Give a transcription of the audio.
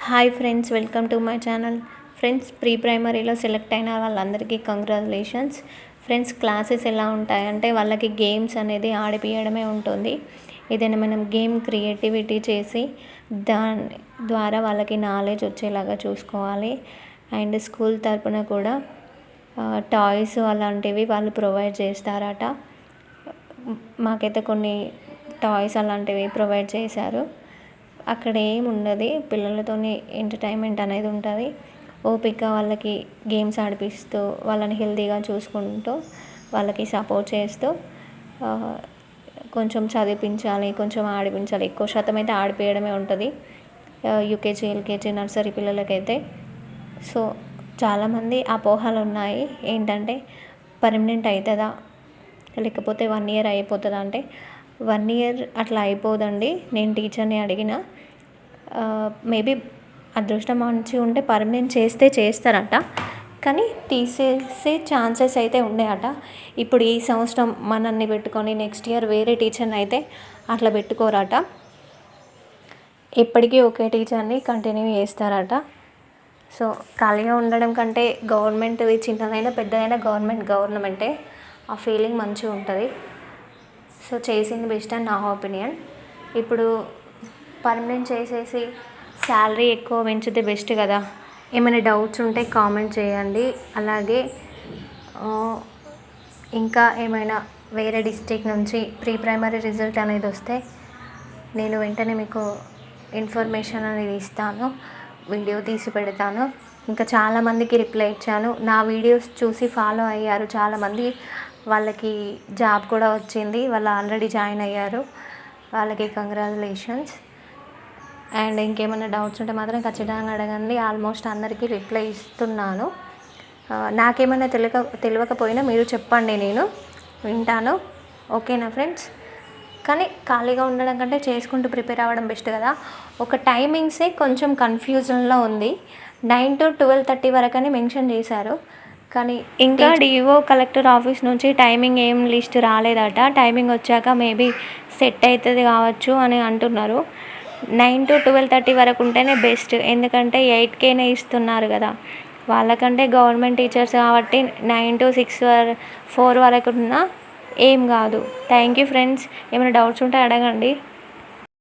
Hi friends, welcome to my channel. Friends, pre ప్రైమరీలో select అయిన వాళ్ళందరికీ కంగ్రాచులేషన్స్. ఫ్రెండ్స్, క్లాసెస్ ఎలా ఉంటాయంటే వాళ్ళకి గేమ్స్ అనేది ఆడిపియడమే ఉంటుంది. ఏదైనా మనం గేమ్ క్రియేటివిటీ చేసి దాని ద్వారా వాళ్ళకి నాలెడ్జ్ వచ్చేలాగా చూసుకోవాలి. అండ్ స్కూల్ తరపున కూడా టాయ్స్ అలాంటివి వాళ్ళు ప్రొవైడ్ చేస్తారట. మాకైతే కొన్ని టాయ్స్ అలాంటివి ప్రొవైడ్ చేశారు. అక్కడ ఏమి ఉండదు, పిల్లలతోని ఎంటర్టైన్మెంట్ అనేది ఉంటుంది. ఓపిక వాళ్ళకి గేమ్స్ ఆడిపిస్తూ వాళ్ళని హెల్తీగా చూసుకుంటూ వాళ్ళకి సపోర్ట్ చేస్తూ కొంచెం చదివించాలి, కొంచెం ఆడిపించాలి. ఎక్కువ శాతం అయితే ఆడిపించడమే ఉంటుంది యూకేజీ, ఎల్కేజీ, నర్సరీ పిల్లలకైతే. సో చాలామంది అపోహలు ఉన్నాయి. ఏంటంటే పర్మనెంట్ అవుతుందా, లేకపోతే 1 ఇయర్ అయిపోతుందా అంటే 1 ఇయర్ అట్లా అయిపోదండి. నేను టీచర్ని అడిగిన, మేబీ అదృష్టం మంచిగా ఉంటే పర్మనెంట్ చేస్తారట, కానీ తీసేసే ఛాన్సెస్ అయితే ఉన్నాయట. ఇప్పుడు ఈ సంవత్సరం మనల్ని పెట్టుకొని నెక్స్ట్ ఇయర్ వేరే టీచర్ని అయితే అట్లా పెట్టుకోరట. ఎప్పటికీ ఒకే టీచర్ని కంటిన్యూ చేస్తారట. సో ఖాళీగా ఉండడం కంటే గవర్నమెంట్ది చిన్నదైనా పెద్దదైనా గవర్నమెంటే. ఆ ఫీలింగ్ మంచిగా ఉంటుంది. సో చేసింది బెస్ట్ అని నా ఒపీనియన్. ఇప్పుడు పర్మనెంట్ చేసేసి శాలరీ ఎక్కువ పెంచితే బెస్ట్ కదా. ఏమైనా డౌట్స్ ఉంటే కామెంట్ చేయండి. అలాగే ఇంకా ఏమైనా వేరే డిస్ట్రిక్ట్ నుంచి ప్రీ ప్రైమరీ రిజల్ట్ అనేది వస్తే నేను వెంటనే మీకు ఇన్ఫర్మేషన్ అనేది ఇస్తాను, వీడియో తీసి పెడతాను. ఇంకా చాలామందికి రిప్లై ఇచ్చాను. నా వీడియోస్ చూసి ఫాలో అయ్యారు చాలామంది. వాళ్ళకి జాబ్ కూడా వచ్చింది, వాళ్ళు ఆల్రెడీ జాయిన్ అయ్యారు. వాళ్ళకి కంగ్రాచులేషన్స్. అండ్ ఇంకేమైనా డౌట్స్ ఉంటే మాత్రం ఖచ్చితంగా అడగండి. ఆల్మోస్ట్ అందరికీ రిప్లై ఇస్తున్నాను. నాకేమైనా తెలియకపోయినా మీరు చెప్పండి, నేను వింటాను. ఓకేనా ఫ్రెండ్స్? కానీ ఖాళీగా ఉండడం కంటే చేసుకుంటూ ప్రిపేర్ అవ్వడం బెస్ట్ కదా. ఒక టైమింగ్సే కొంచెం కన్ఫ్యూజన్లో ఉంది. 9 to 12:30 వరకు అని మెన్షన్ చేశారు. కానీ ఇంకా డిఓ కలెక్టర్ ఆఫీస్ నుంచి టైమింగ్ ఏం లిస్ట్ రాలేదట. టైమింగ్ వచ్చాక మేబీ సెట్ అవుతుంది కావచ్చు అని అంటున్నారు. 9 to 12:30 వరకు ఉంటేనే బెస్ట్. ఎందుకంటే 8Kనే ఇస్తున్నారు కదా. వాళ్ళకంటే గవర్నమెంట్ టీచర్స్ కాబట్టి 9 to 4 వరకు ఉన్నా ఏం కాదు. Thank you friends. ఏమైనా డౌట్స్ ఉంటే అడగండి.